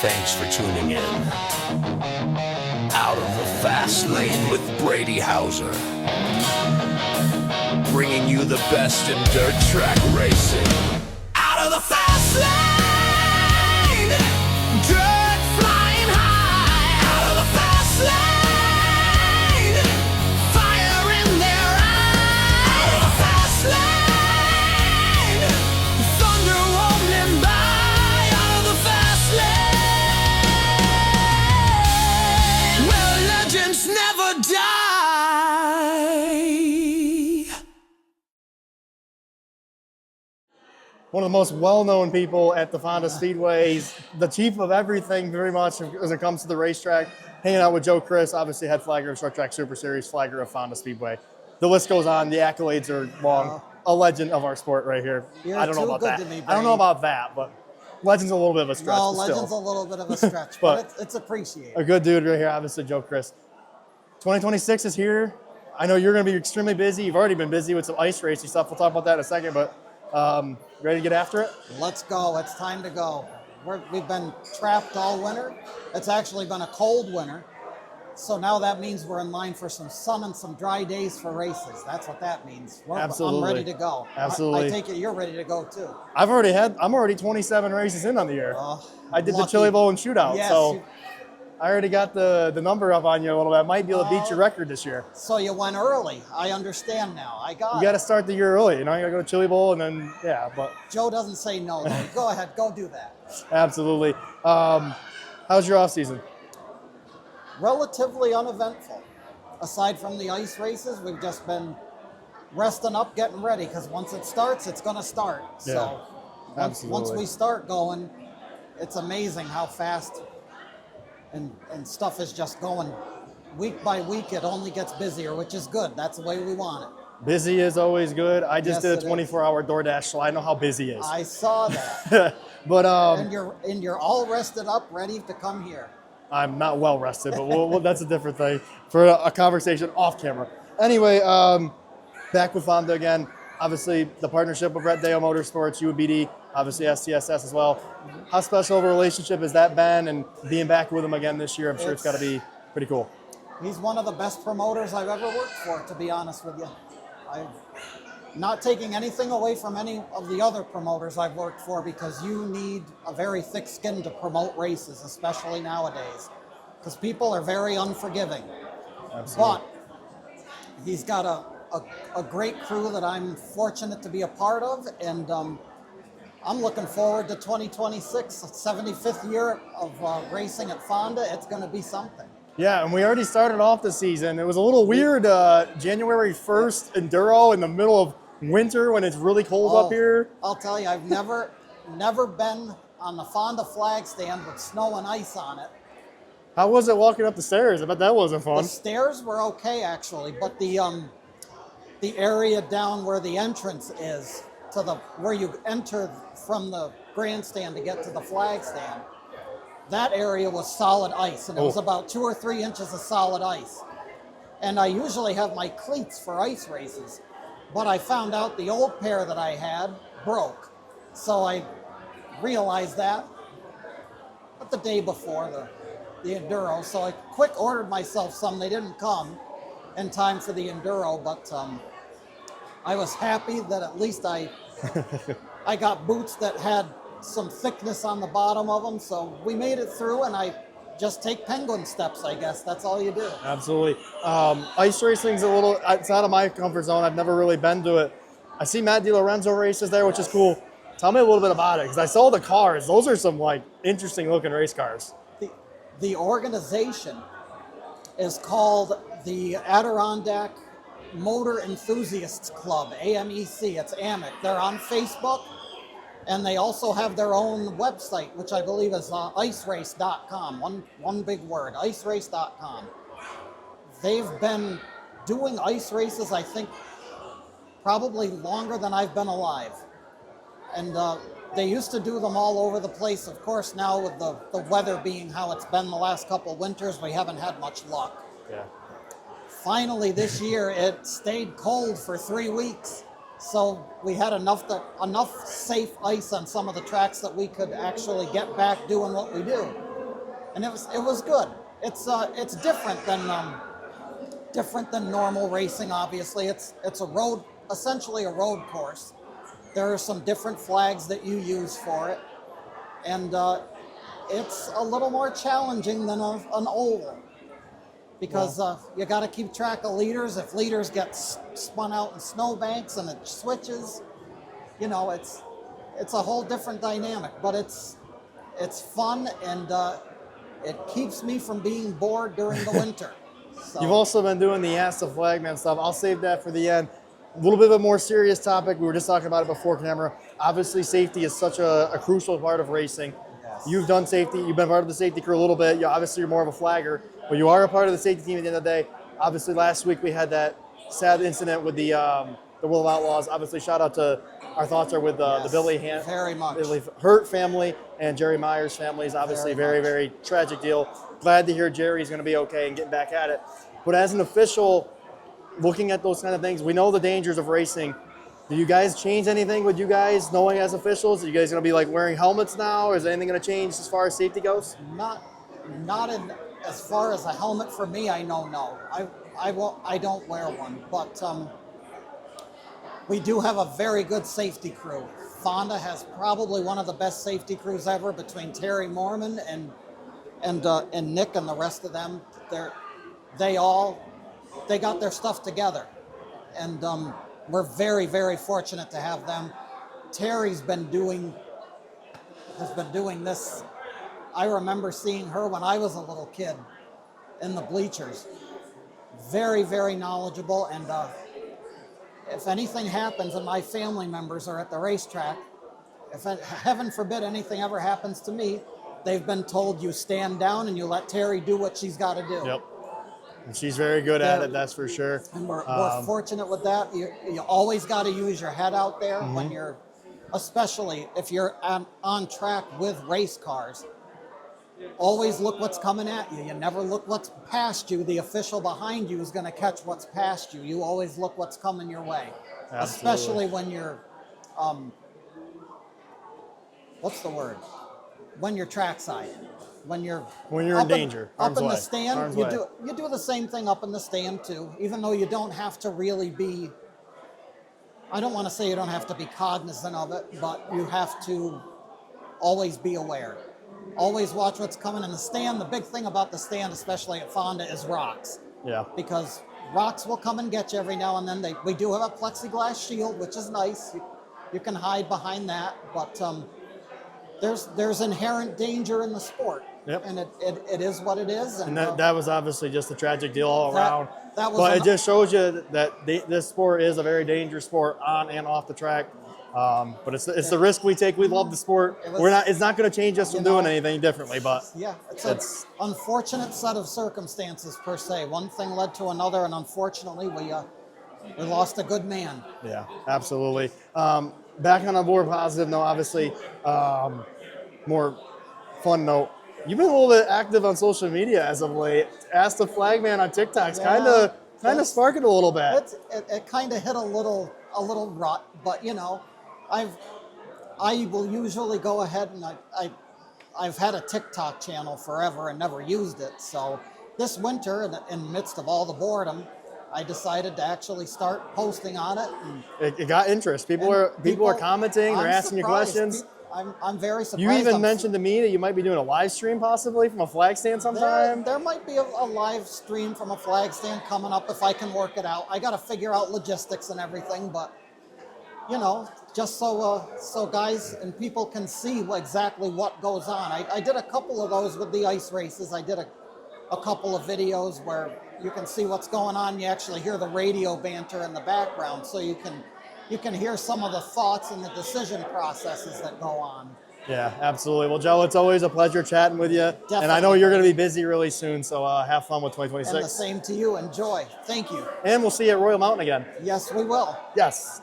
Thanks for tuning in. Out of the Fast Lane with Brady Hauser. Bringing you the best in dirt track racing. Out of the Fast Lane! Dirt flying high! Out of the Fast Lane! Fire in their eyes! Out of the Fast Lane! Thunder rolling by! Out of the Fast Lane! Where legends never die! One of the most well-known people at the Fonda Speedways, the chief of everything very much as it comes to the racetrack, hanging out with Joe Kriss, obviously head flagger of Short Track Super Series, flagger of Fonda Speedway. The list goes on, the accolades are long. A legend of our sport right here. You're I don't know too about good that. to me, I don't know Brady. about that, but legend's a little bit of a stretch. No, but still. legend's a little bit of a stretch, But- but it's appreciated. A good dude right here, obviously Joe Kriss. 2026 is here. I know you're going to be extremely busy. You've already been busy with some ice racing stuff. We'll talk about that in a second, but ready to get after it? Let's go. It's time to go. We've been trapped all winter. It's actually been a cold winter. So now that means we're in line for some sun and some dry days for races. That's what that means. Absolutely. I'm ready to go. Absolutely. I take it you're ready to go too. I'm already 27 races in on the year. I did the lucky. Chili Bowl and shootout, Yes, so you- I already got the number up on you a little bit. I might be able to beat your record this year. So you went early. I understand now. I got You it. got to start the year early. You know, you got to go to Chili Bowl and then, yeah, but Joe doesn't say no, though. Go ahead. Go do that. absolutely. How's your off season? Relatively uneventful. Aside from the ice races, we've just been resting up, getting ready, because once it starts, it's going to start. Yeah, So once absolutely. we start going, it's amazing how fast and stuff is just going. Week by week, it only gets busier, which is good. That's the way we want it. Busy is always good. I just Yes, did a it is. 24-hour DoorDash, so I know how busy it is. I saw that. But and you're all rested up, ready to come here. I'm not well rested, but that's a different thing for a conversation off camera. Anyway, back with Fonda again. Obviously, the partnership with Brett Dale Motorsports, UBD, obviously STSS as well. How special of a relationship has that been? And being back with him again this year, I'm sure it's got to be pretty cool. He's one of the best promoters I've ever worked for, to be honest with you. I'm not taking anything away from any of the other promoters I've worked for, because you need a very thick skin to promote races, especially nowadays, because people are very unforgiving. Absolutely. But he's got a great crew that I'm fortunate to be a part of, and I'm looking forward to 2026, 75th year of racing at Fonda. It's going to be something. Yeah, and we already started off the season. It was a little weird, January 1st enduro in the middle of winter when it's really cold up here. I'll tell you, I've never been on the Fonda flag stand with snow and ice on it. How was it walking up the stairs? I bet that wasn't The fun. stairs were okay, actually, but the area down where the entrance is to where you enter from the grandstand to get to the flag stand, that area was solid ice, and it was about 2 or 3 inches of solid ice. And I usually have my cleats for ice races, but I found out the old pair that I had broke. So I realized that but the day before the enduro. So I quick ordered myself some. They didn't come in time for the enduro, but I was happy that at least I got boots that had some thickness on the bottom of them. So we made it through, and I just take penguin steps, I guess. That's all you do. Absolutely. Ice racing's it's out of my comfort zone. I've never really been to it. I see Matt DiLorenzo races there, which is cool. Tell me a little bit about it, because I saw the cars. Those are some interesting looking race cars. The organization is called the Adirondack Motor Enthusiasts Club, AMEC. It's AMEC. They're on Facebook, and they also have their own website, which I believe is icerace.com. One big word, icerace.com. They've been doing ice races, I think, probably longer than I've been alive. And they used to do them all over the place. Of course, now with the weather being how it's been the last couple of winters, we haven't had much luck. Yeah. Finally, this year, it stayed cold for 3 weeks. So we had enough safe ice on some of the tracks that we could actually get back doing what we do. and it was good. It's different than normal racing. Obviously, it's essentially a road course. There are some different flags that you use for it, and it's a little more challenging than an oval, because you got to keep track of leaders. If leaders get spun out in snowbanks and it switches, you know, it's a whole different dynamic. But it's fun, and it keeps me from being bored during the winter. So. You've also been doing the Ask the Flagman stuff. I'll save that for the end. A little bit of a more serious topic. We were just talking about it before camera. Obviously, safety is such a crucial part of racing. Yes. You've done safety. You've been part of the safety crew a little bit. Obviously, you're more of a flagger, but you are a part of the safety team at the end of the day. Obviously, last week we had that sad incident with the Will of Outlaws. Obviously, shout out to our thoughts are with the Billy Hurt family and Jerry Myers families. Obviously, very tragic deal. Glad to hear Jerry's going to be okay and getting back at it. But as an official, looking at those kind of things, we know the dangers of racing. Do you guys change anything with you guys knowing as officials? Are you guys going to be like wearing helmets now? Or is anything going to change as far as safety goes? Not as far as a helmet for me. I know no. I don't wear one, but we do have a very good safety crew. Fonda has probably one of the best safety crews ever, between Terry Mormon and Nick and the rest of them. They got their stuff together, and we're very fortunate to have them. Terry's been doing this. I remember seeing her when I was a little kid in the bleachers. Very knowledgeable, and if anything happens and my family members are at the racetrack, if heaven forbid anything ever happens to me, they've been told you stand down and you let Terry do what she's got to do. Yep. And she's very good at it, that's for sure. And we're fortunate with that. You always got to use your head out there when you're, especially if you're on track with race cars. Always look what's coming at you. You never look what's past you. The official behind you is going to catch what's past you. You always look what's coming your way. Absolutely. Especially when you're, what's the word? When you're trackside. When you're in danger, up in the stand, you do the same thing up in the stand too. Even though you don't have to really be, I don't want to say you don't have to be cognizant of it, but you have to always be aware. Always watch what's coming in the stand. The big thing about the stand, especially at Fonda, is rocks. Yeah. Because rocks will come and get you every now and then. We do have a plexiglass shield, which is nice. You can hide behind that, but there's inherent danger in the sport. Yep. And it is what it is. And that was obviously just a tragic deal all around. But it just shows you that this sport is a very dangerous sport on and off the track. But it's the risk we take. We love the sport. It's not going to change us from doing anything differently. But it's an unfortunate set of circumstances per se. One thing led to another, and unfortunately, we lost a good man. Yeah, absolutely. Back on a more positive note, obviously, more fun note. You've been a little bit active on social media as of late. Ask the Flagman on TikTok's kind of sparking a little bit. It kind of hit a little rut, but you know, I will usually go ahead and I've had a TikTok channel forever and never used it. So this winter, in the midst of all the boredom, I decided to actually start posting on it. And it got interest. People are commenting. They're asking you questions. I'm very surprised. You even mentioned to me that you might be doing a live stream possibly from a flag stand sometime. There might be a live stream from a flag stand coming up if I can work it out. I got to figure out logistics and everything, but you know, just so guys and people can see exactly what goes on. I did a couple of those with the ice races. I did a couple of videos where you can see what's going on. You actually hear the radio banter in the background, so you can hear some of the thoughts and the decision processes that go on. Yeah, absolutely. Well, Joe, it's always a pleasure chatting with you. Definitely. And I know you're going to be busy really soon, so have fun with 2026. And the same to you. Enjoy. Thank you. And we'll see you at Royal Mountain again. Yes, we will. Yes.